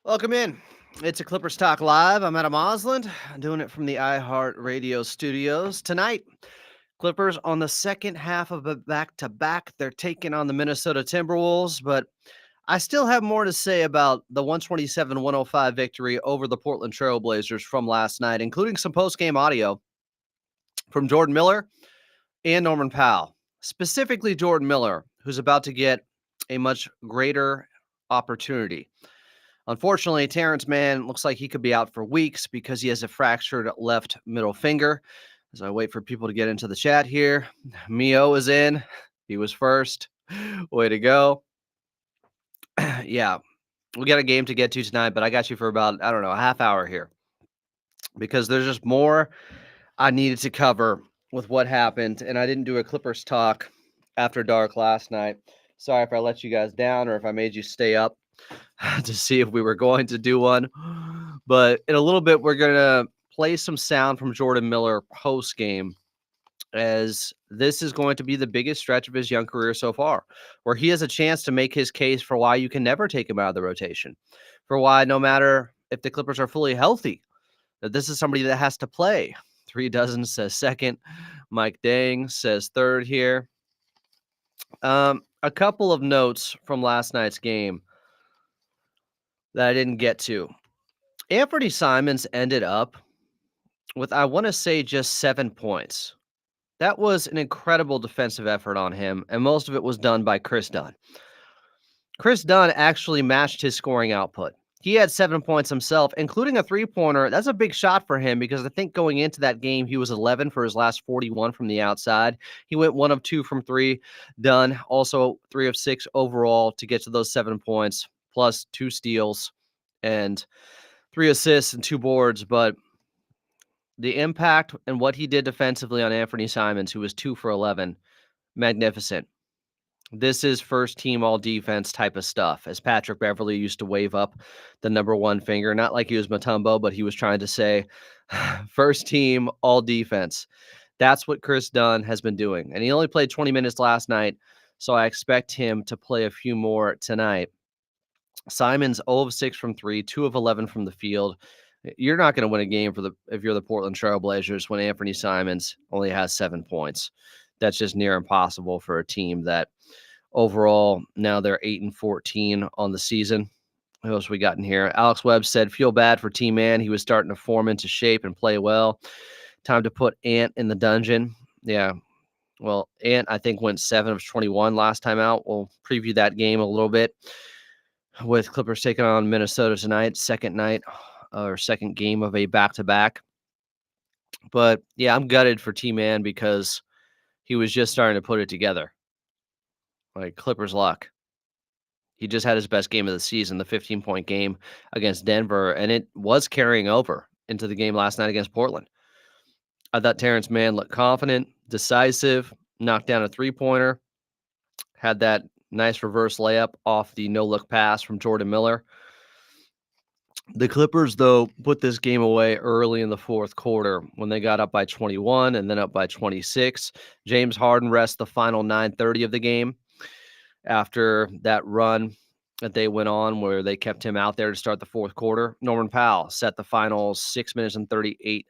Welcome in. It's a Clippers Talk Live. I'm Adam Osland, doing it from the iHeart Radio studios. Tonight, Clippers on the second half of a back-to-back. They're taking on the Minnesota Timberwolves, but I still have more to say about the 127-105 victory over the Portland Trail Blazers from last night, including some post-game audio from Jordan Miller and Norman Powell. Specifically Jordan Miller, who's about to get a much greater opportunity. Unfortunately, Terrence Mann looks like he could be out for weeks because he has a fractured left middle finger. As I wait for people to get into the chat here, Mio is in. He was first. Way to go. Yeah, we got a game to get to tonight, but I got you for about, a half hour here because there's just more I needed to cover with what happened. And I didn't do a Clippers talk after dark last night. Sorry if I let you guys down or if I made you stay up to see if we were going to do one. But in a little bit, we're going to play some sound from Jordan Miller post-game, as this is going to be the biggest stretch of his young career so far, where he has a chance to make his case for why you can never take him out of the rotation, for why no matter if the Clippers are fully healthy, that this is somebody that has to play. 3 dozen says second. Mike Dang says third here. A couple of notes from last night's game that I didn't get to. Anthony Simons ended up with, I want to say, just 7 points. That was an incredible defensive effort on him, and most of it was done by Chris Dunn. Chris Dunn actually matched his scoring output. He had 7 points himself, including a three-pointer. That's a big shot for him because I think going into that game, he was 11 for his last 41 from the outside. He went 1 of 2 from 3. Dunn also 3 of 6 overall to get to those 7 points, plus 2 steals and 3 assists and 2 boards. But the impact and what he did defensively on Anthony Simons, who was 2 for 11, magnificent. This is first team all defense type of stuff, as Patrick Beverley used to wave up the number 1 finger, not like he was Mutombo, but he was trying to say first team all defense. That's what Chris Dunn has been doing. And he only played 20 minutes last night, so I expect him to play a few more tonight. Simons 0 of 6 from 3, 2 of 11 from the field. You're not going to win a game if you're the Portland Trail Blazers when Anthony Simons only has 7 points. That's just near impossible for a team that overall now they're 8-14 on the season. What else we got in here? Alex Webb said, feel bad for T-Man. He was starting to form into shape and play well. Time to put Ant in the dungeon. Yeah. Well, Ant, I think, went 7 of 21 last time out. We'll preview that game a little bit with Clippers taking on Minnesota tonight, second game of a back-to-back. But, yeah, I'm gutted for T-Man because he was just starting to put it together. Like Clippers luck. He just had his best game of the season, the 15-point game against Denver, and it was carrying over into the game last night against Portland. I thought Terrence Mann looked confident, decisive, knocked down a three-pointer, had that nice reverse layup off the no-look pass from Jordan Miller. The Clippers, though, put this game away early in the fourth quarter when they got up by 21 and then up by 26. James Harden rests the final 9:30 of the game after that run that they went on where they kept him out there to start the fourth quarter. Norman Powell set the final 6 minutes and 38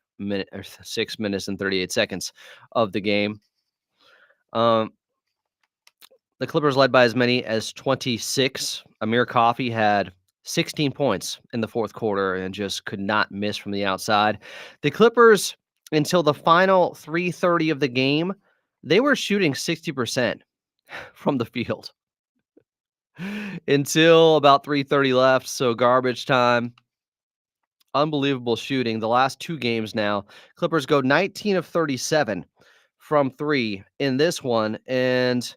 seconds of the game. The Clippers led by as many as 26. Amir Coffey had 16 points in the fourth quarter and just could not miss from the outside. The Clippers, until the final 3:30 of the game, they were shooting 60% from the field until about 3:30 left. So garbage time. Unbelievable shooting. The last 2 games now, Clippers go 19 of 37 from 3 in this one, and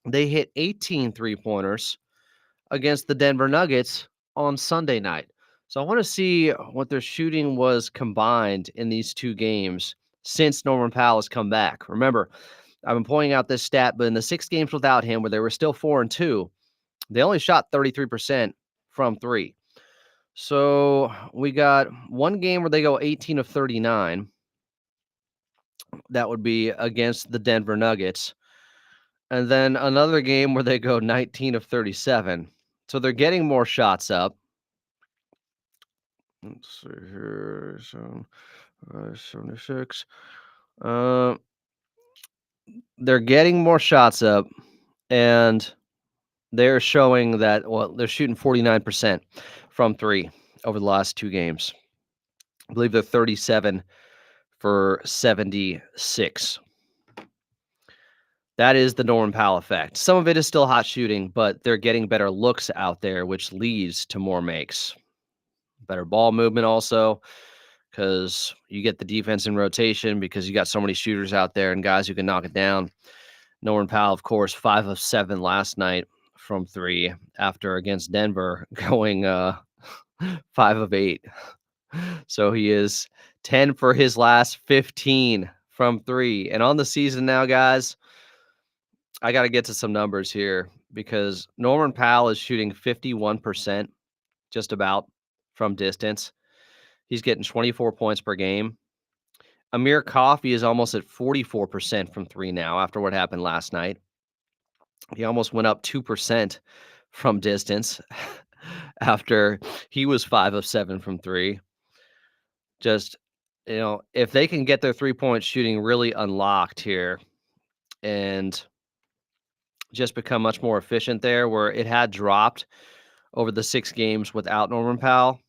they hit 18 3-pointers against the Denver Nuggets on Sunday night. So I want to see what their shooting was combined in these 2 games since Norman Powell has come back. Remember, I've been pointing out this stat, but in the 6 games without him, where they were still 4-2, they only shot 33% from 3. So we got one game where they go 18 of 39. That would be against the Denver Nuggets. And then another game where they go 19 of 37. So they're getting more shots up. Let's see here. 76. Uh, they're getting more shots up, and they're showing that, well, they're shooting 49% from three over the last 2 games. I believe they're 37 for 76. That is the Norman Powell effect. Some of it is still hot shooting, but they're getting better looks out there, which leads to more makes. Better ball movement also, because you get the defense in rotation because you got so many shooters out there and guys who can knock it down. Norman Powell, of course, 5 of 7 last night from three after against Denver going 5 of 8. So he is 10 for his last 15 from three. And on the season now, guys, I got to get to some numbers here because Norman Powell is shooting 51% just about from distance. He's getting 24 points per game. Amir Coffey is almost at 44% from three now after what happened last night. He almost went up 2% from distance after he was 5 of 7 from three. Just, if they can get their 3-point shooting really unlocked here and just become much more efficient there, where it had dropped over the 6 games without Norman Powell,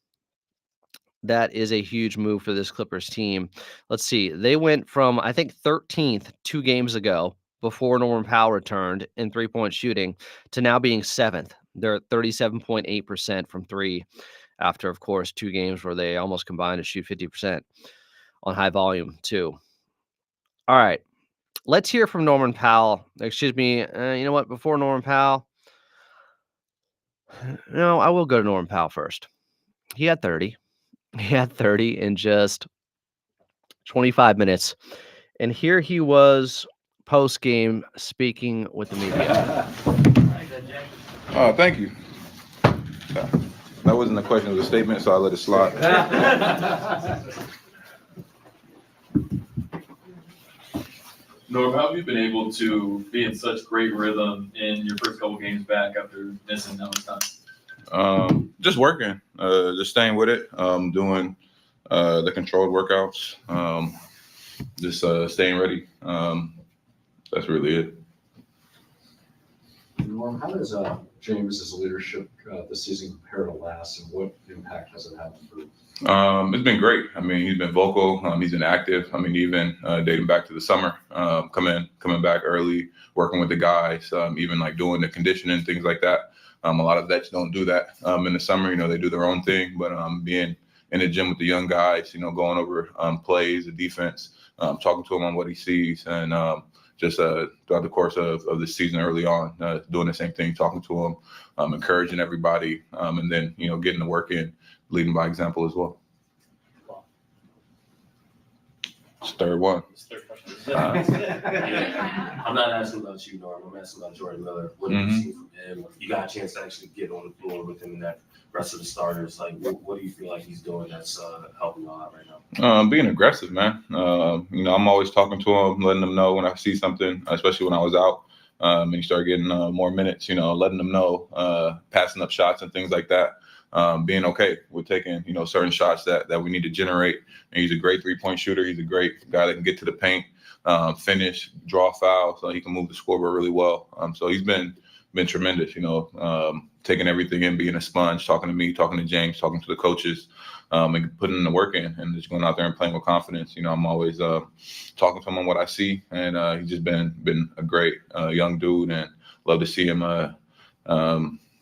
that is a huge move for this Clippers team. Let's see. They went from, I think, 13th 2 games ago before Norman Powell returned in 3-point shooting to now being 7th. They're at 37.8% from three after, of course, 2 games where they almost combined to shoot 50% on high volume too. All right. Let's hear from Norman Powell. Excuse me. You know what? Before Norman Powell, no, I will go to Norman Powell first. He had 30. He had 30 in just 25 minutes. And here he was post-game speaking with the media. Thank you. That wasn't a question, it was a statement, so I let it slide. Norm, how have you been able to be in such great rhythm in your first couple games back after missing that much time? Just working, just staying with it, doing the controlled workouts, just staying ready. That's really it. Norm, how does James's leadership this season compare to last, and what impact has it had on the group? It's been great. I mean, he's been vocal. He's been active. I mean, even dating back to the summer, coming back early, working with the guys, even like doing the conditioning, things like that. A lot of vets don't do that in the summer. They do their own thing. But being in the gym with the young guys, going over plays, the defense, talking to him on what he sees, and just throughout the course of the season early on, doing the same thing, talking to him, encouraging everybody, and then, getting the work in, leading by example as well. It's third one. I'm not asking about you, Norm. I'm asking about Jordan Miller. What have you seen from him? You got a chance to actually get on the floor with him and that rest of the starters. Like, what do you feel like he's doing that's helping a lot right now? Being aggressive, man. I'm always talking to him, letting them know when I see something, especially when I was out. And he started getting more minutes, letting them know, passing up shots and things like that. Being okay with taking, certain shots that we need to generate. And he's a great 3-point shooter. He's a great guy that can get to the paint, finish, draw foul, so he can move the scoreboard really well. So he's been tremendous, taking everything in, being a sponge, talking to me, talking to James, talking to the coaches, and putting the work in and just going out there and playing with confidence. I'm always talking to him on what I see, and he's just been a great young dude, and love to see him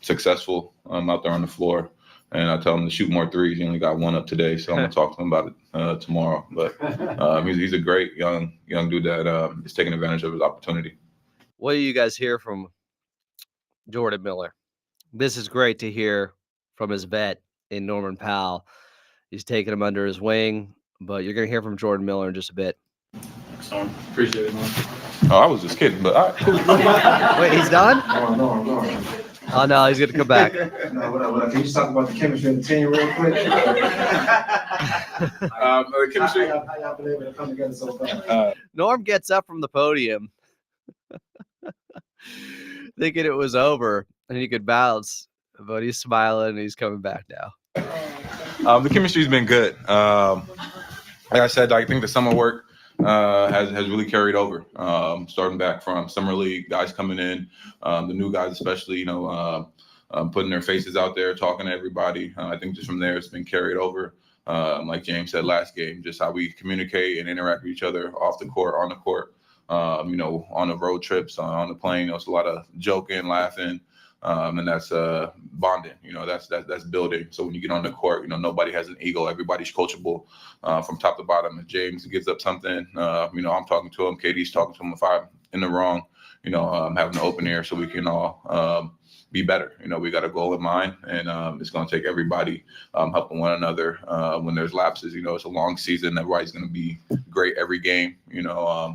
successful out there on the floor. And I tell him to shoot more threes. He only got one up today, so I'm gonna talk to him about it tomorrow. But he's a great young dude that is taking advantage of his opportunity. What do you guys hear from Jordan Miller? This is great to hear from his vet in Norman Powell. He's taking him under his wing, but you're gonna hear from Jordan Miller in just a bit. Thanks, Norm. Appreciate it, Norm. Oh, I was just kidding, but all right. Wait, he's done? No. Oh no, he's gonna come back. No, what? Can you just talk about the chemistry of the team real quick? The chemistry. How y'all been able to come together so far? Norm gets up from the podium thinking it was over and he could bounce, but he's smiling and he's coming back now. The chemistry's been good. Like I said, I think the summer work has really carried over. Starting back from summer league, guys coming in, the new guys especially, putting their faces out there, talking to everybody. I think just from there, it's been carried over. Like James said last game, just how we communicate and interact with each other off the court, on the court. On the road trips, on the plane, there's a lot of joking, laughing. And that's bonding. That's building. So when you get on the court, nobody has an ego. Everybody's coachable from top to bottom. If James gives up something, I'm talking to him. KD's talking to him. If I'm in the wrong, having an open ear so we can all be better. We got a goal in mind, and it's going to take everybody helping one another when there's lapses. It's a long season. Everybody's going to be great every game,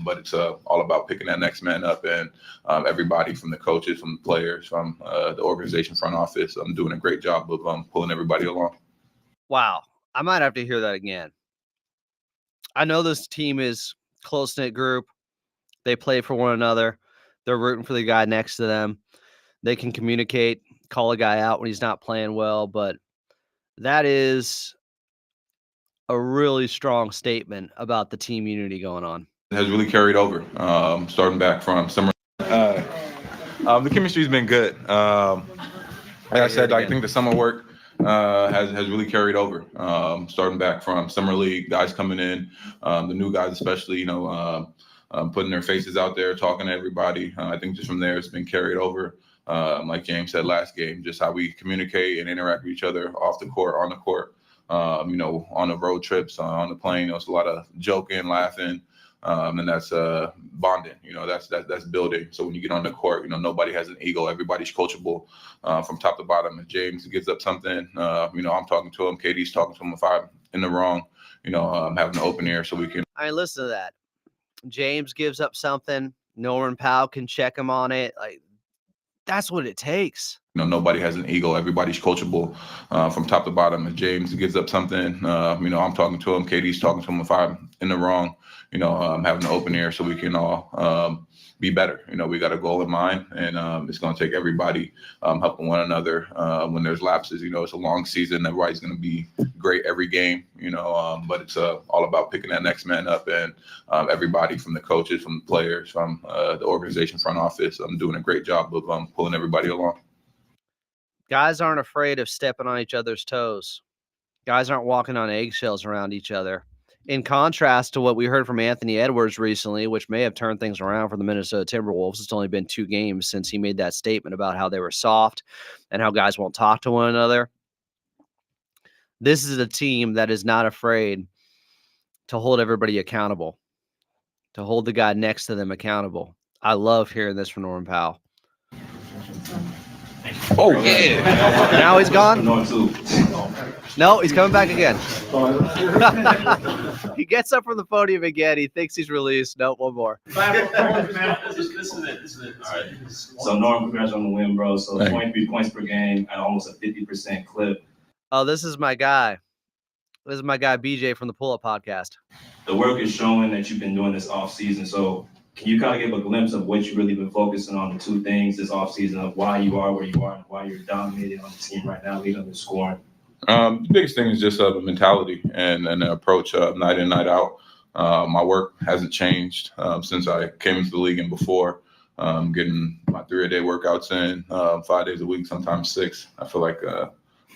but it's all about picking that next man up, and everybody from the coaches, from the players, from the organization front office, doing a great job of pulling everybody along. Wow. I might have to hear that again. I know this team is close-knit group. They play for one another. They're rooting for the guy next to them. They can communicate, call a guy out when he's not playing well, but that is a really strong statement about the team unity going on. It has really carried over, starting back from summer. The chemistry's been good. Like I said, I think the summer work has really carried over. Starting back from summer league, guys coming in, the new guys especially, putting their faces out there, talking to everybody. I think just from there, it's been carried over. Like James said last game, just how we communicate and interact with each other off the court, on the court. On the road trips, on the plane, there's a lot of joking, laughing, and that's bonding. That's building. So when you get on the court, nobody has an ego. Everybody's coachable from top to bottom. If James gives up something, I'm talking to him. KD's talking to him. If I'm in the wrong, having an open ear so we can. I mean, listen to that. James gives up something. Norman Powell can check him on it. Like, that's what it takes. Nobody has an ego. Everybody's coachable from top to bottom. If James gives up something, I'm talking to him. KD's talking to him. If I'm in the wrong, having an open ear so we can all be better. We got a goal in mind, and it's going to take everybody helping one another when there's lapses. It's a long season. Everybody's going to be great every game, but it's all about picking that next man up, and everybody from the coaches, from the players, from the organization front office, doing a great job of pulling everybody along. Guys aren't afraid of stepping on each other's toes. Guys aren't walking on eggshells around each other. In contrast to what we heard from Anthony Edwards recently, which may have turned things around for the Minnesota Timberwolves. It's only been 2 games since he made that statement about how they were soft and how guys won't talk to one another. This is a team that is not afraid to hold everybody accountable, to hold the guy next to them accountable. I love hearing this from Norman Powell. Oh, yeah. Now he's gone? No, he's coming back again. He gets up from the podium again. He thinks he's released. Nope, one more. This is it. All right. So, Norm, congrats on the win, bro. So, 23 points per game at almost a 50% clip. Oh, this is my guy. This is my guy, BJ, from the Pull Up Podcast. The work is showing that you've been doing this off season. So, can you kind of give a glimpse of what you've really been focusing on, the 2 things this offseason, of why you are where you are and why you're dominating on the team right now, leading the scoring? The biggest thing is just a mentality and an approach night in, night out. My work hasn't changed since I came into the league and before. Getting my 3-a-day workouts in 5 days a week, sometimes 6. I feel like I'm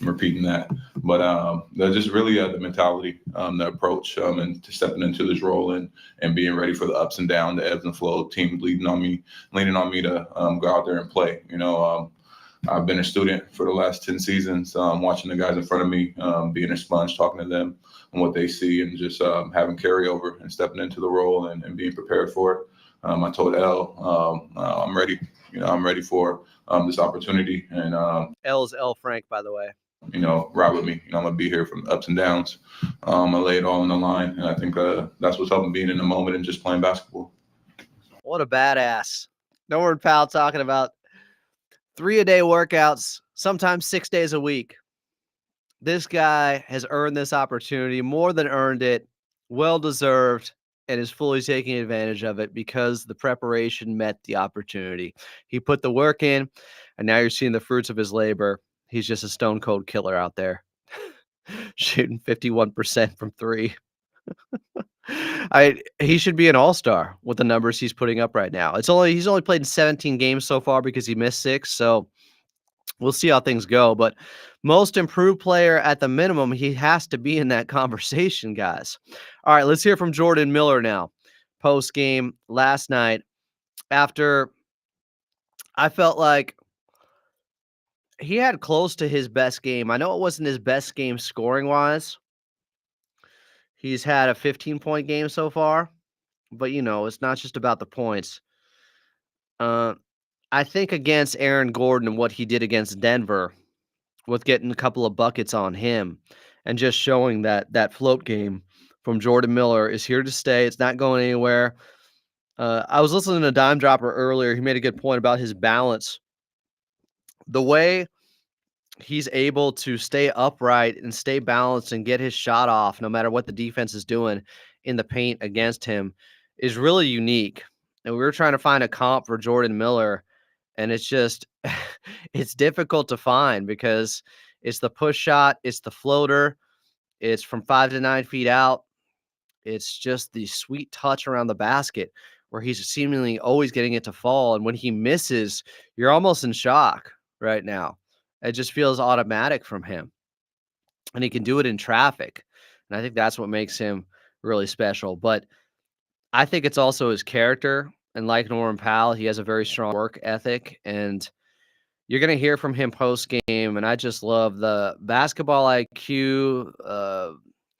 repeating that. But they're just really the mentality, the approach, and to stepping into this role and being ready for the ups and downs, the ebbs and flows, team leaning on me to go out there and play. I've been a student for the last 10 seasons, watching the guys in front of me, being a sponge, talking to them and what they see, and just having carryover and stepping into the role and being prepared for it. I told Elle, I'm ready. I'm ready for this opportunity. And L's L Frank, by the way. Ride with me. I'm gonna be here from the ups and downs. I lay it all on the line, and I think that's what's helping being in the moment and just playing basketball. What a badass! Norman Powell talking about 3-a-day workouts, sometimes 6 days a week. This guy has earned this opportunity, more than earned it, well deserved, and is fully taking advantage of it because the preparation met the opportunity. He put the work in, and now you're seeing the fruits of his labor. He's just a stone cold killer out there. shooting 51% from three. He should be an all-star with the numbers he's putting up right now. He's only played in 17 games so far because he missed 6, so we'll see how things go. But most improved player at the minimum, he has to be in that conversation, guys. All right, let's hear from Jordan Miller now. Post game last night, after I felt like he had close to his best game. I know it wasn't his best game scoring wise. He's had a 15-point game so far, but it's not just about the points. I think against Aaron Gordon and what he did against Denver, with getting a couple of buckets on him and just showing that float game from Jordan Miller is here to stay. It's not going anywhere. I was listening to Dime Dropper earlier. He made a good point about his balance. The way he's able to stay upright and stay balanced and get his shot off no matter what the defense is doing in the paint against him is really unique. And we were trying to find a comp for Jordan Miller, and it's just it's difficult to find because it's the push shot, it's the floater, it's from 5 to 9 feet out. It's just the sweet touch around the basket where he's seemingly always getting it to fall. And when he misses, you're almost in shock right now. It just feels automatic from him. And he can do it in traffic. And I think that's what makes him really special. But I think it's also his character. And like Norman Powell, he has a very strong work ethic. And you're going to hear from him post game. And I just love the basketball IQ,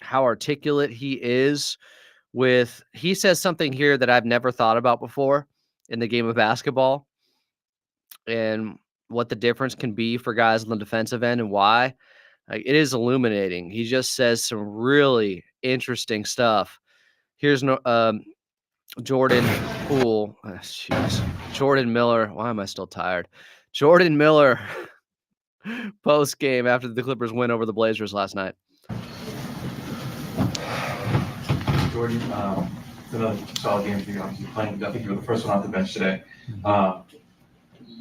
how articulate he is. He says something here that I've never thought about before in the game of basketball and what the difference can be for guys on the defensive end and why. Like, it is illuminating. He just says some really interesting stuff. Here's Jordan Poole. Jordan Miller. Why am I still tired? Jordan Miller post game after the Clippers win over the Blazers last night. Jordan, another solid game for you. Obviously playing, I think you were the first one off the bench today.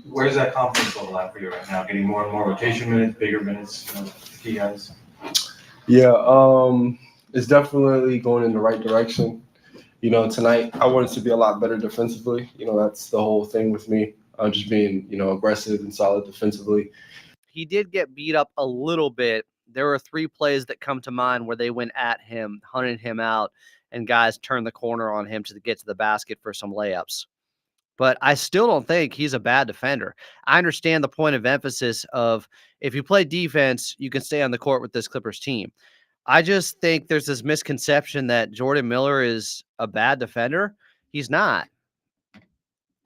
Where's that confidence level at for you right now? Getting more and more rotation minutes, bigger minutes, the key guys? Yeah, it's definitely going in the right direction. Tonight I wanted to be a lot better defensively. That's the whole thing with me. Just being, aggressive and solid defensively. He did get beat up a little bit. There were 3 plays that come to mind where they went at him, hunted him out, and guys turned the corner on him to get to the basket for some layups. But I still don't think he's a bad defender. I understand the point of emphasis of if you play defense, you can stay on the court with this Clippers team. I just think there's this misconception that Jordan Miller is a bad defender. He's not.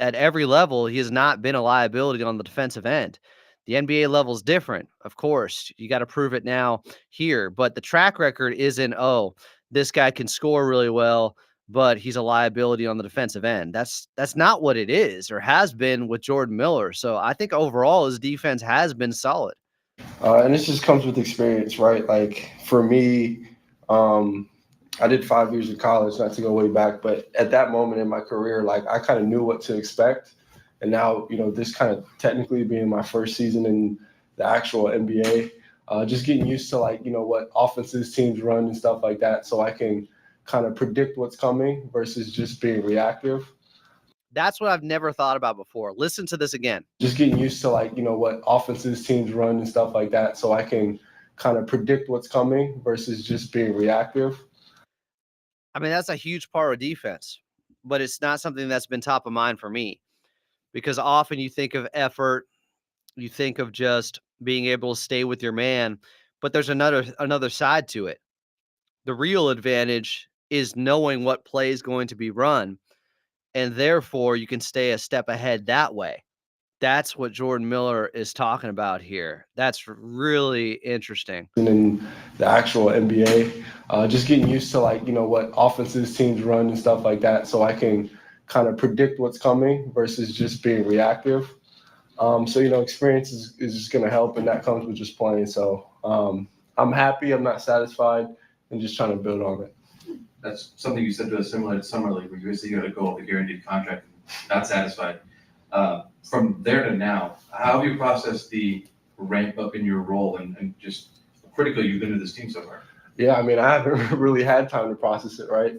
At every level, he has not been a liability on the defensive end. The NBA level is different, of course. You got to prove it now here. But the track record isn't, this guy can score really well, but he's a liability on the defensive end. That's not what it is or has been with Jordan Miller. So I think overall his defense has been solid. And this just comes with experience, right? Like for me, I did 5 years of college, not to go way back, but at that moment in my career, like I kind of knew what to expect. And now, this kind of technically being my first season in the actual NBA, just getting used to what offenses teams run and stuff like that. So I can kind of predict what's coming versus just being reactive. That's what I've never thought about before. Listen to this again. Just getting used to what offenses teams run and stuff like that. So I can kind of predict what's coming versus just being reactive. I mean, that's a huge part of defense, but it's not something that's been top of mind for me because often you think of effort, you think of just being able to stay with your man, but there's another side to it. The real advantage is knowing what play is going to be run, and therefore you can stay a step ahead that way. That's what Jordan Miller is talking about here. That's really interesting. In the actual NBA, just getting used to what offenses teams run and stuff like that, so I can kind of predict what's coming versus just being reactive. So experience is just going to help, and that comes with just playing. So I'm happy. I'm not satisfied, and just trying to build on it. That's something you said to us similar to Summer League, where you said you got to go with a guaranteed contract, not satisfied. From there to now, how have you processed the ramp up in your role and just critically you've been to this team so far. Yeah, I mean, I haven't really had time to process it, right?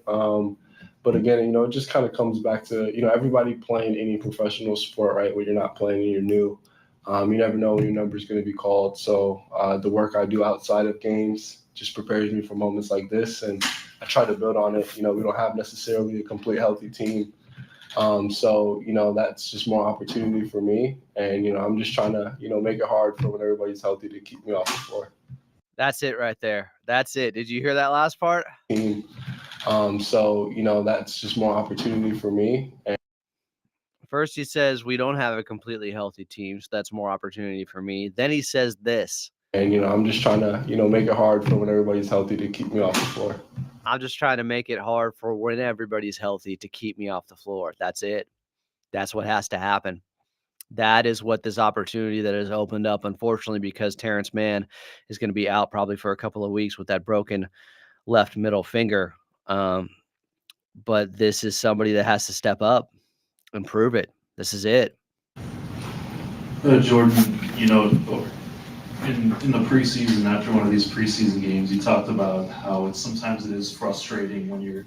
But again, it just kind of comes back to, everybody playing any professional sport, right? When you're not playing and you're new, you never know when your number is going to be called. So the work I do outside of games just prepares me for moments like this, and I try to build on it. We don't have necessarily a complete healthy team. So that's just more opportunity for me. And, I'm just trying to, make it hard for when everybody's healthy to keep me off the floor. That's it right there. That's it. Did you hear that last part? Team. So that's just more opportunity for me. And First, he says we don't have a completely healthy team, so that's more opportunity for me. Then he says this. And, I'm just trying to, make it hard for when everybody's healthy to keep me off the floor. I'm just trying to make it hard for when everybody's healthy to keep me off the floor. That's it. That's what has to happen. That is what this opportunity that has opened up, unfortunately, because Terrence Mann is going to be out probably for a couple of weeks with that broken left middle finger. But this is somebody that has to step up and prove it. This is it. Jordan, in the preseason, after one of these preseason games, you talked about how sometimes it is frustrating when you're,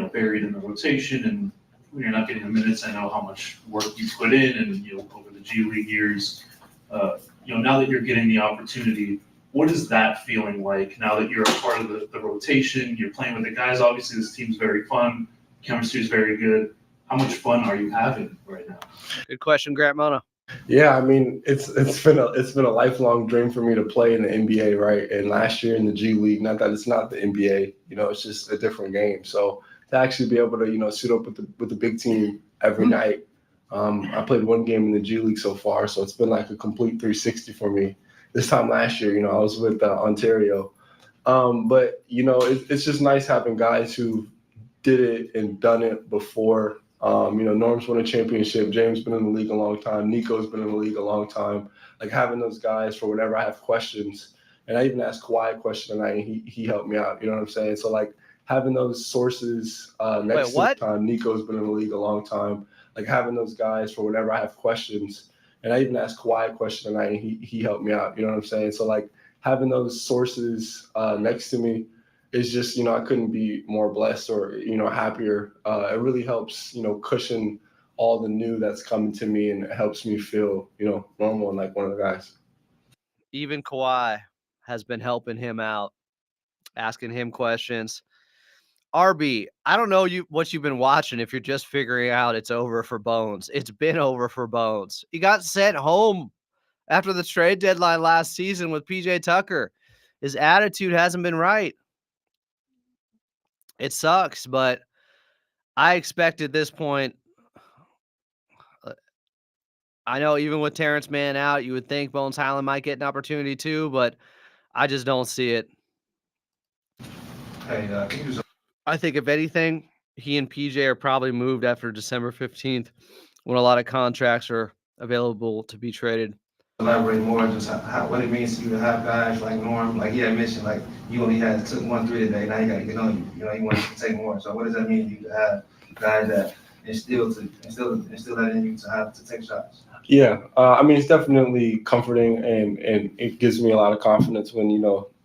buried in the rotation and when you're not getting the minutes. I know how much work you put in and, over the G League years, now that you're getting the opportunity, what is that feeling like now that you're a part of the rotation, you're playing with the guys? Obviously, this team's very fun. Chemistry is very good. How much fun are you having right now? Good question, Grant Mona. Yeah, I mean, it's been a lifelong dream for me to play in the NBA, right? And last year in the G League, not that it's not the NBA, it's just a different game. So to actually be able to, suit up with the big team every night. I played one game in the G League so far, so it's been like a complete 360 for me. This time last year, I was with Ontario. But, it's just nice having guys who did it and done it before. Norm's won a championship. James been in the league a long time. Nico's been in the league a long time. Like having those guys for whenever I have questions. And I even asked Kawhi a question tonight, and he helped me out. You know what I'm saying? So like having those sources next to the time. Nico's been in the league a long time. Like having those guys for whenever I have questions. And I even asked Kawhi a question tonight, and he helped me out. You know what I'm saying? So like having those sources next to me is just, I couldn't be more blessed or, happier. It really helps, cushion all the new that's coming to me, and it helps me feel, normal and like one of the guys. Even Kawhi has been helping him out, asking him questions. RB, I don't know what you've been watching if you're just figuring out it's over for Bones. It's been over for Bones. He got sent home after the trade deadline last season with PJ Tucker. His attitude hasn't been right. It sucks, but I expected this point. I know even with Terrence Mann out, you would think Bones Highland might get an opportunity too, but I just don't see it. Hey, I think if anything, he and PJ are probably moved after December 15th when a lot of contracts are available to be traded. Elaborate more on just what it means to you to have guys like Norm, like he had mentioned, like you only took 1 3 today, now you got to get on you. You want to take more. So what does that mean to you to have guys that instill that in you to have to take shots? Yeah, I mean, it's definitely comforting, and it gives me a lot of confidence when,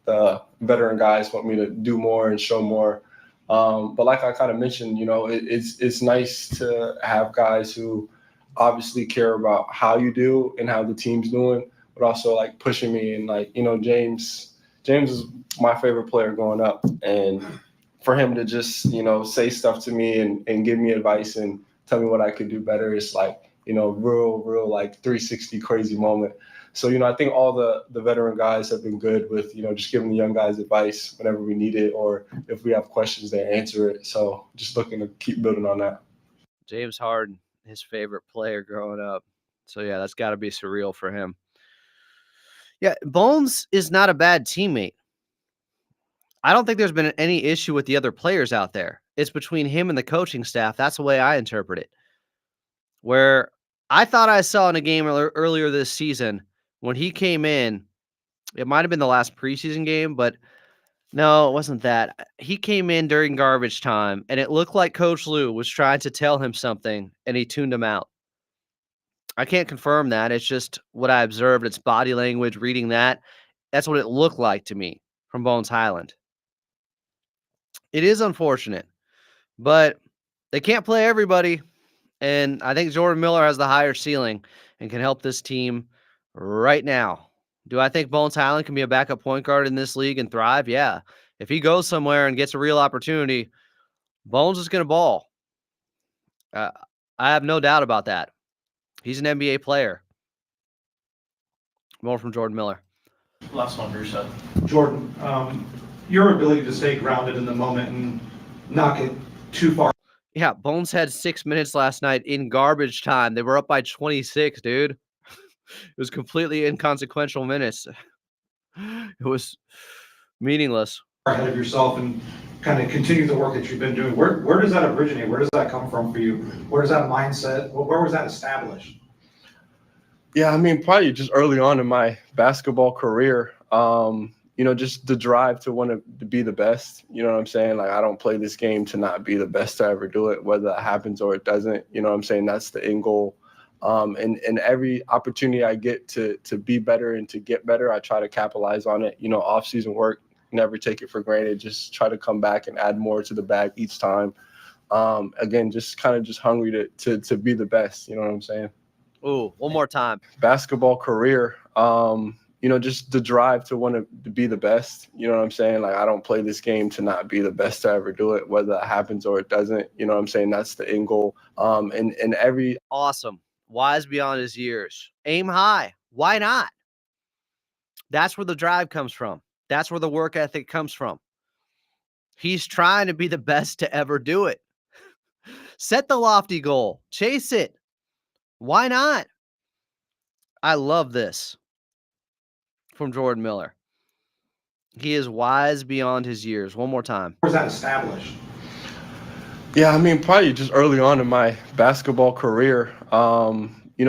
the veteran guys want me to do more and show more. But like I kind of mentioned, it's nice to have guys who obviously care about how you do and how the team's doing, but also like pushing me. And like, James is my favorite player growing up, and for him to just, say stuff to me and give me advice and tell me what I could do better, it's like, real like 360 crazy moment. So, I think all the veteran guys have been good with, just giving the young guys advice whenever we need it, or if we have questions, they answer it. So just looking to keep building on that. James Harden, his favorite player growing up. So, yeah, that's got to be surreal for him. Yeah, Bones is not a bad teammate. I don't think there's been any issue with the other players out there. It's between him and the coaching staff. That's the way I interpret it. Where I thought I saw in a game earlier this season when he came in, it might have been the last preseason game, but no, it wasn't that. He came in during garbage time, and it looked like Coach Lou was trying to tell him something, and he tuned him out. I can't confirm that. It's just what I observed. It's body language, reading that. That's what it looked like to me from Bones Highland. It is unfortunate, but they can't play everybody. And I think Jordan Miller has the higher ceiling and can help this team right now. Do I think Bones Highland can be a backup point guard in this league and thrive? Yeah. If he goes somewhere and gets a real opportunity, Bones is going to ball. I have no doubt about that. He's an NBA player. More from Jordan Miller. Last one, Rusha. Jordan, your ability to stay grounded in the moment and not get too far. Yeah, Bones had 6 minutes last night in garbage time. They were up by 26, dude. It was completely inconsequential minutes. It was meaningless. Ahead of yourself and kind of continue the work that you've been doing. Where does that originate? Where does that come from for you? Where does that mindset? Where was that established? Yeah, I mean, probably just early on in my basketball career, just the drive to want to be the best. You know what I'm saying? Like, I don't play this game to not be the best to ever do it, whether that happens or it doesn't. You know what I'm saying? That's the end goal. And every opportunity I get to be better and to get better, I try to capitalize on it. Off-season work, never take it for granted. Just try to come back and add more to the bag each time. Again, just hungry to be the best. You know what I'm saying? Ooh, one more time. Basketball career, just the drive to want to be the best. You know what I'm saying? Like, I don't play this game to not be the best to ever do it, whether that happens or it doesn't. You know what I'm saying? That's the end goal. And every Awesome. Wise beyond his years. Aim high. Why not? That's where the drive comes from. That's where the work ethic comes from. He's trying to be the best to ever do it. Set the lofty goal. Chase it. Why not? I love this from Jordan Miller. He is wise beyond his years. One more time. Where's that established? Yeah, I mean, probably just early on in my basketball career,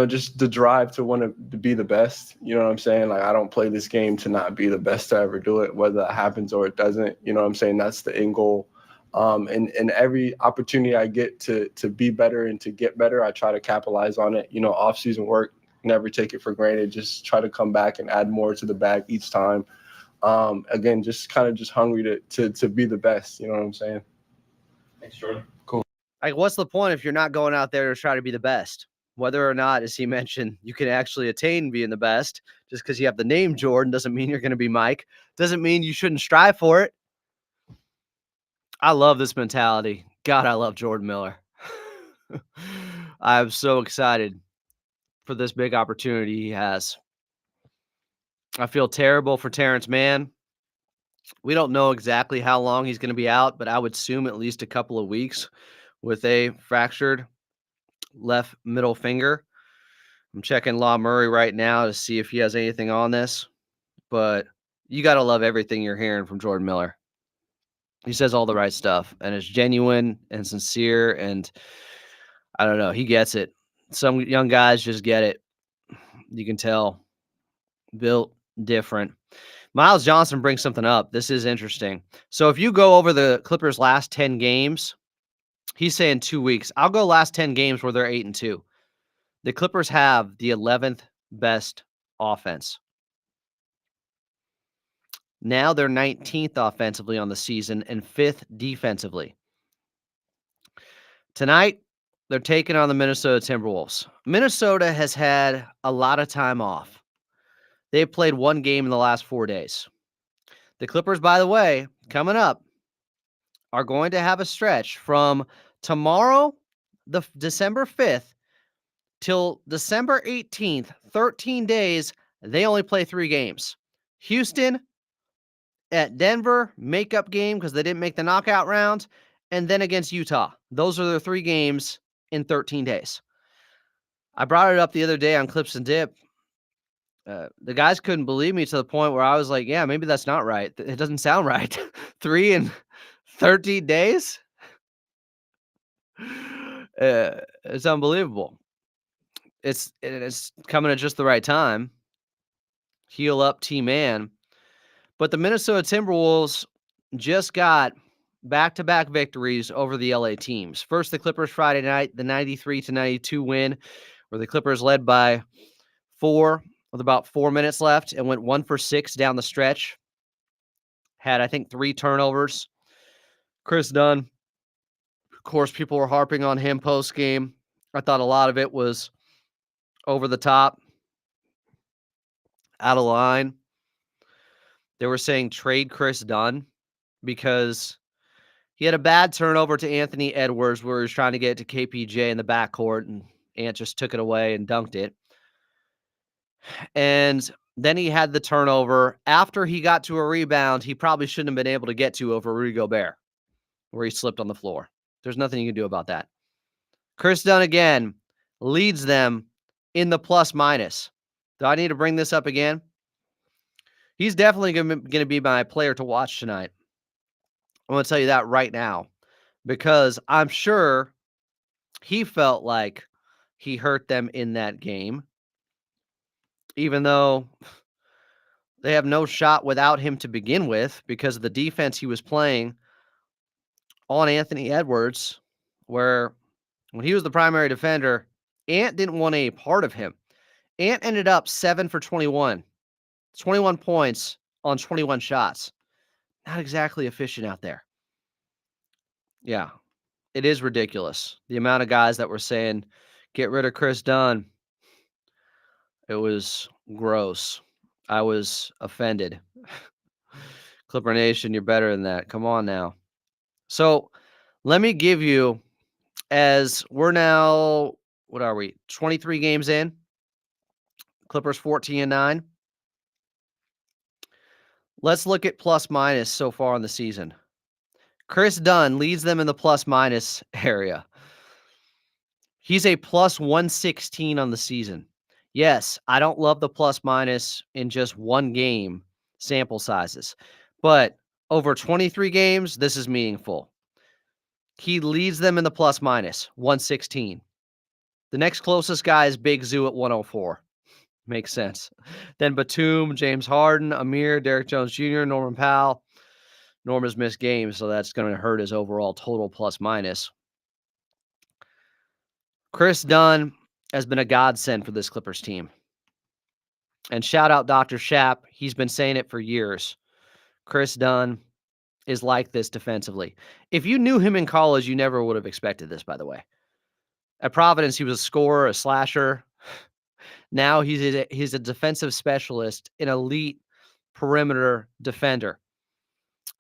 just the drive to want to be the best. You know what I'm saying? Like, I don't play this game to not be the best to ever do it, whether that happens or it doesn't. You know what I'm saying? That's the end goal. And every opportunity I get to be better and to get better, I try to capitalize on it. Off-season work, never take it for granted. Just try to come back and add more to the bag each time. Again, just hungry to be the best. You know what I'm saying? Thanks, Jordan. Cool. Like, what's the point if you're not going out there to try to be the best? Whether or not, as he mentioned, you can actually attain being the best. Just because you have the name Jordan doesn't mean you're going to be Mike. Doesn't mean you shouldn't strive for it. I love this mentality. God, I love Jordan Miller. I'm so excited for this big opportunity he has. I feel terrible for Terrence Mann. We don't know exactly how long he's going to be out, but I would assume at least a couple of weeks with a fractured left middle finger. I'm checking Law Murray right now to see if he has anything on this, but you got to love everything you're hearing from Jordan Miller. He says all the right stuff, and it's genuine and sincere, and I don't know, he gets it. Some young guys just get it. You can tell. Built different. Miles Johnson brings something up. This is interesting. So if you go over the Clippers' last 10 games, he's saying 2 weeks. I'll go last 10 games where they're 8-2. The Clippers have the 11th best offense. Now they're 19th offensively on the season and 5th defensively. Tonight, they're taking on the Minnesota Timberwolves. Minnesota has had a lot of time off. They've played one game in the last 4 days. The Clippers, by the way, coming up, are going to have a stretch from tomorrow, the December 5th, till December 18th, 13 days. They only play 3 games. Houston, at Denver, makeup game because they didn't make the knockout round, and then against Utah. Those are their 3 games in 13 days. I brought it up the other day on Clips and Dip. The guys couldn't believe me to the point where I was like, yeah, maybe that's not right. It doesn't sound right. 3 in 13 days? It's unbelievable. It's coming at just the right time. Heal up, T-Man. But the Minnesota Timberwolves just got back-to-back victories over the LA teams. First, the Clippers Friday night, the 93-92 win, where the Clippers led by 4 with about 4 minutes left and went 1 for 6 down the stretch. Had, I think, 3 turnovers. Chris Dunn, of course, people were harping on him post-game. I thought a lot of it was over the top, out of line. They were saying trade Chris Dunn because he had a bad turnover to Anthony Edwards where he was trying to get it to KPJ in the backcourt, and Ant just took it away and dunked it. And then he had the turnover after he got to a rebound he probably shouldn't have been able to get to over Rudy Gobert, where he slipped on the floor. There's nothing you can do about that. Chris Dunn, again, leads them in the plus-minus. Do I need to bring this up again? He's definitely going to be my player to watch tonight. I'm going to tell you that right now, because I'm sure he felt like he hurt them in that game, even though they have no shot without him to begin with because of the defense he was playing on Anthony Edwards, where when he was the primary defender, Ant didn't want a part of him. Ant ended up 7 for 21. 21 points on 21 shots. Not exactly efficient out there. Yeah, it is ridiculous. The amount of guys that were saying, get rid of Chris Dunn. It was gross. I was offended. Clipper Nation, you're better than that. Come on now. So let me give you, as we're now, what are we, 23 games in? Clippers 14-9. Let's look at plus-minus so far in the season. Chris Dunn leads them in the plus-minus area. He's a plus 116 on the season. Yes, I don't love the plus-minus in just one game sample sizes, but over 23 games, this is meaningful. He leads them in the plus-minus, 116. The next closest guy is Big Zoo at 104. Makes sense. Then Batum, James Harden, Amir, Derek Jones Jr., Norman Powell. Norman's missed games, so that's going to hurt his overall total plus-minus. Chris Dunn has been a godsend for this Clippers team. And shout out Dr. Shapp. He's been saying it for years. Chris Dunn is like this defensively. If you knew him in college, you never would have expected this, by the way. At Providence, he was a scorer, a slasher. Now he's a defensive specialist, an elite perimeter defender.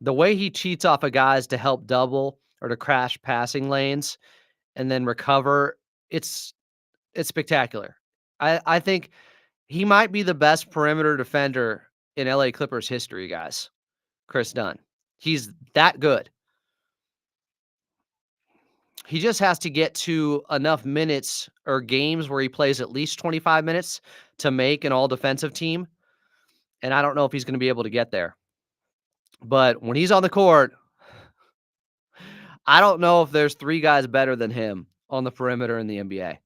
The way he cheats off of guys to help double or to crash passing lanes and then recover, it's spectacular. I think he might be the best perimeter defender in LA Clippers history, guys. Chris Dunn. He's that good. He just has to get to enough minutes or games where he plays at least 25 minutes to make an all-defensive team. And I don't know if he's going to be able to get there. But when he's on the court, I don't know if there's 3 guys better than him on the perimeter in the NBA.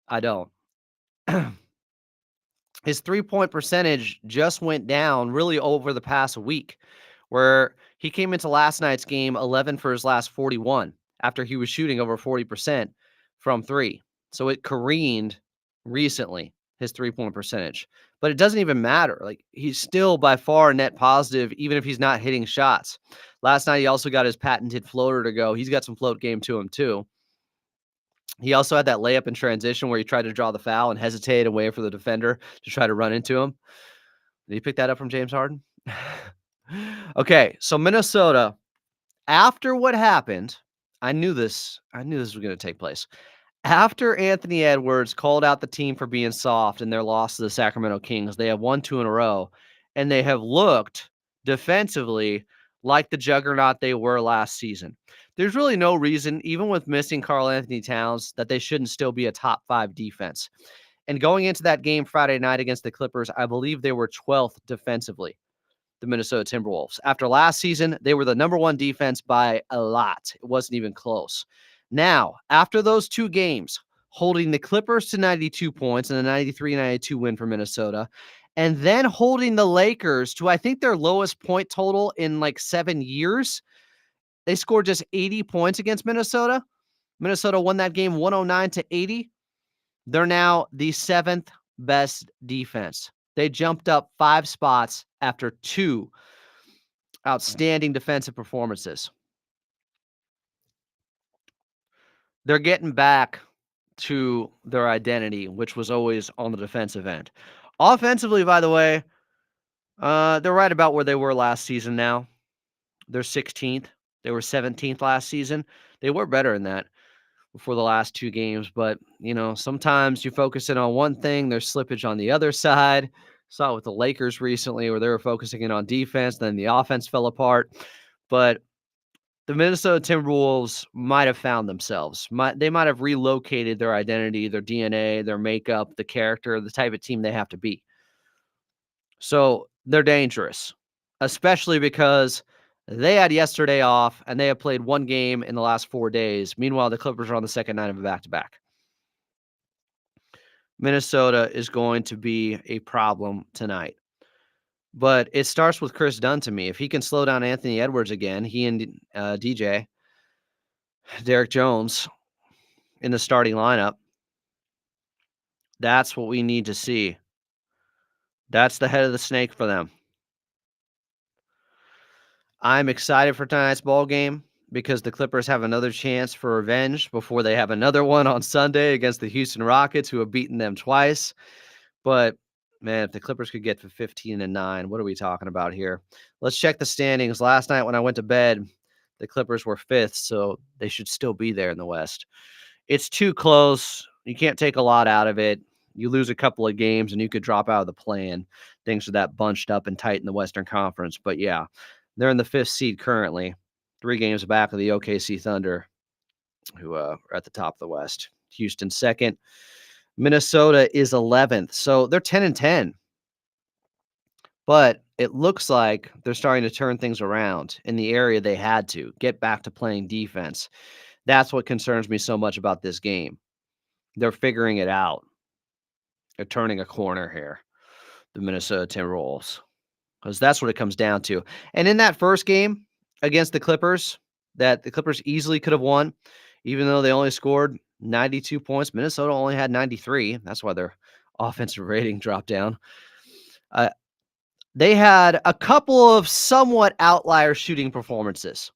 I don't. His three-point percentage just went down really over the past week, where he came into last night's game 11 for his last 41 after he was shooting over 40% from 3. So it careened recently, his three-point percentage. But it doesn't even matter. Like, he's still by far net positive, even if he's not hitting shots. Last night, he also got his patented floater to go. He's got some float game to him, too. He also had that layup in transition where he tried to draw the foul and hesitate and wait for the defender to try to run into him. Did he pick that up from James Harden? Okay, so Minnesota, after what happened, I knew this was going to take place. After Anthony Edwards called out the team for being soft in their loss to the Sacramento Kings, they have won 2 in a row, and they have looked defensively like the juggernaut they were last season. There's really no reason, even with missing Karl Anthony Towns, that they shouldn't still be a top 5 defense. And going into that game Friday night against the Clippers, I believe they were 12th defensively, the Minnesota Timberwolves. After last season, they were the number 1 defense by a lot. It wasn't even close. Now, after those 2 games, holding the Clippers to 92 points and a 93-92 win for Minnesota, and then holding the Lakers to, I think, their lowest point total in like 7 years. They scored just 80 points against Minnesota. Minnesota won that game 109-80. They're now the 7th best defense They jumped up 5 spots after 2 outstanding defensive performances. They're getting back to their identity, which was always on the defensive end. Offensively, by the way, they're right about where they were last season now. They're 16th. They were 17th last season. They were better than that before the last 2 games, but, sometimes you focus in on one thing, there's slippage on the other side. Saw it with the Lakers recently where they were focusing in on defense, then the offense fell apart. But the Minnesota Timberwolves might have found themselves. They might have relocated their identity, their DNA, their makeup, the character, the type of team they have to be. So they're dangerous, especially because they had yesterday off and they have played 1 game in the last 4 days. Meanwhile, the Clippers are on the second night of a back-to-back. Minnesota is going to be a problem tonight. But it starts with Chris Dunn to me. If he can slow down Anthony Edwards again, he and Derek Jones in the starting lineup, that's what we need to see. That's the head of the snake for them. I'm excited for tonight's ball game because the Clippers have another chance for revenge before they have another one on Sunday against the Houston Rockets, who have beaten them twice. But man, if the Clippers could get to 15-9, what are we talking about here? Let's check the standings. Last night when I went to bed, the Clippers were 5th, so they should still be there in the West. It's too close. You can't take a lot out of it. You lose a couple of games and you could drop out of the play-in. Things are that bunched up and tight in the Western Conference. But yeah, they're in the 5th seed currently, 3 games back of the OKC Thunder, who are at the top of the West. Houston 2nd. Minnesota is 11th, so they're 10-10. But it looks like they're starting to turn things around in the area they had to get back to playing defense. That's what concerns me so much about this game. They're figuring it out. They're turning a corner here, the Minnesota Timberwolves, because that's what it comes down to. And in that first game against the Clippers, that the Clippers easily could have won, even though they only scored 92 points. Minnesota only had 93. That's why their offensive rating dropped down. They had a couple of somewhat outlier shooting performances.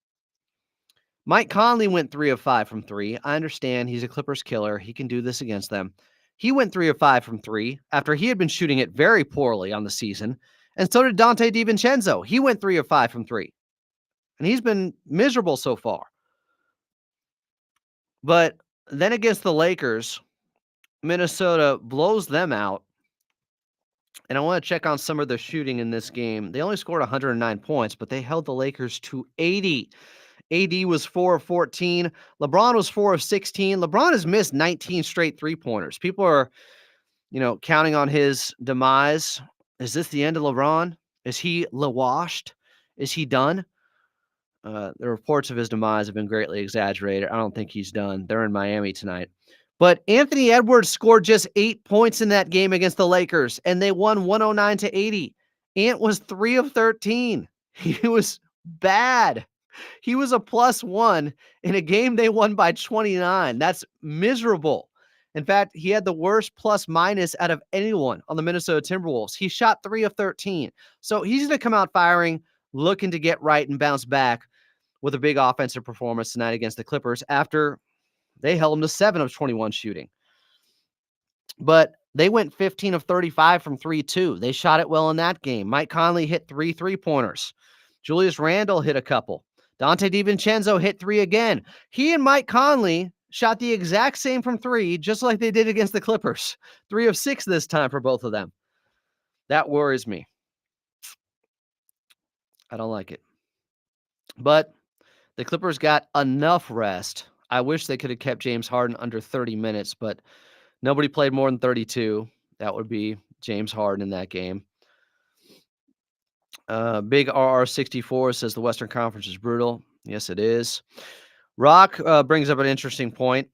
Mike Conley went 3 of 5 from 3. I understand he's a Clippers killer. He can do this against them. He went 3 of 5 from 3 after he had been shooting it very poorly on the season. And so did Dante DiVincenzo. He went 3 of 5 from 3. And he's been miserable so far. But then against the Lakers, Minnesota blows them out. And I want to check on some of their shooting in this game. They only scored 109 points, but they held the Lakers to 80. AD was 4 of 14. LeBron was 4 of 16. LeBron has missed 19 straight three-pointers. People are, counting on his demise. Is this the end of LeBron? Is he washed? Is he done? The reports of his demise have been greatly exaggerated. I don't think he's done. They're in Miami tonight. But Anthony Edwards scored just 8 points in that game against the Lakers, and they won 109-80. Ant was 3 of 13. He was bad. He was a +1 in a game they won by 29. That's miserable. In fact, he had the worst plus-minus out of anyone on the Minnesota Timberwolves. He shot 3 of 13. So he's going to come out firing, looking to get right and bounce back with a big offensive performance tonight against the Clippers after they held him to 7 of 21 shooting. But they went 15 of 35 from 3 too. They shot it well in that game. Mike Conley hit 3 3-pointers. Julius Randle hit a couple. Dante DiVincenzo hit 3 again. He and Mike Conley shot the exact same from 3, just like they did against the Clippers. 3 of 6 this time for both of them. That worries me. I don't like it. But the Clippers got enough rest. I wish they could have kept James Harden under 30 minutes, but nobody played more than 32. That would be James Harden in that game. Big RR64 says the Western Conference is brutal. Yes, it is. Rock brings up an interesting point.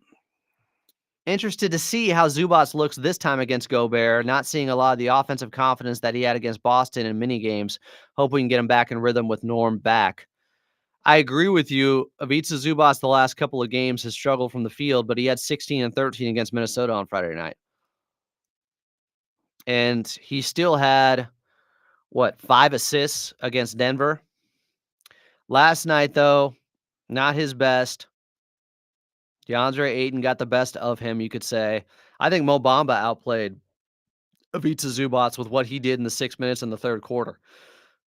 Interested to see how Zubats looks this time against Gobert. Not seeing a lot of the offensive confidence that he had against Boston in mini games. Hope we can get him back in rhythm with Norm back. I agree with you. Ivica Zubats the last couple of games has struggled from the field, but he had 16 and 13 against Minnesota on Friday night. And he still had, 5 assists against Denver. Last night, though, not his best. DeAndre Ayton got the best of him, you could say. I think Mo Bamba outplayed Ivica Zubac with what he did in the 6 minutes in the third quarter.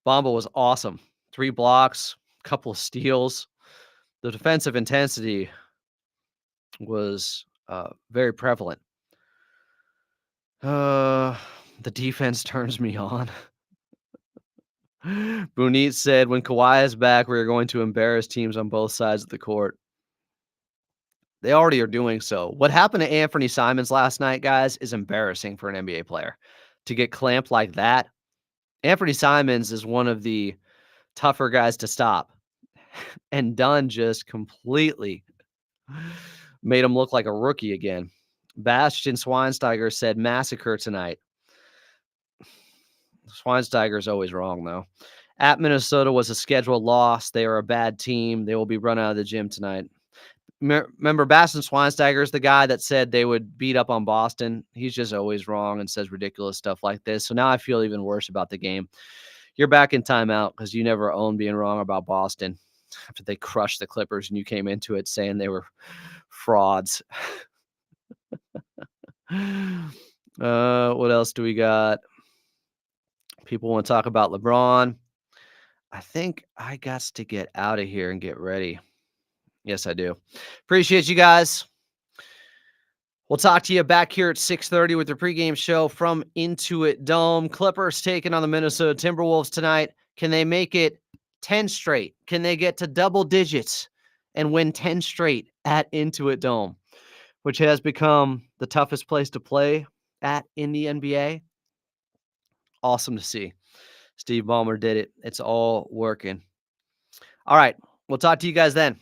Bamba was awesome. 3 blocks, couple of steals. The defensive intensity was very prevalent. The defense turns me on. Bunit said, when Kawhi is back, we are going to embarrass teams on both sides of the court. They already are doing so. What happened to Anthony Simons last night, guys, is embarrassing for an NBA player. To get clamped like that. Anthony Simons is one of the tougher guys to stop. And Dunn just completely made him look like a rookie again. Bastian Schweinsteiger said massacre tonight. Schweinsteiger's always wrong, though. At Minnesota was a scheduled loss. They are a bad team. They will be run out of the gym tonight. Remember, Bastian Schweinsteiger is the guy that said they would beat up on Boston. He's just always wrong and says ridiculous stuff like this. So now I feel even worse about the game. You're back in timeout because you never owned being wrong about Boston after they crushed the Clippers and you came into it saying they were frauds. What else do we got? People want to talk about LeBron. I think I got to get out of here and get ready. Yes, I do. Appreciate you guys. We'll talk to you back here at 6:30 with the pregame show from Intuit Dome. Clippers taking on the Minnesota Timberwolves tonight. Can they make it 10 straight? Can they get to double digits and win 10 straight at Intuit Dome, which has become the toughest place to play at in the NBA? Awesome to see. Steve Ballmer did it. It's all working. All right. We'll talk to you guys then.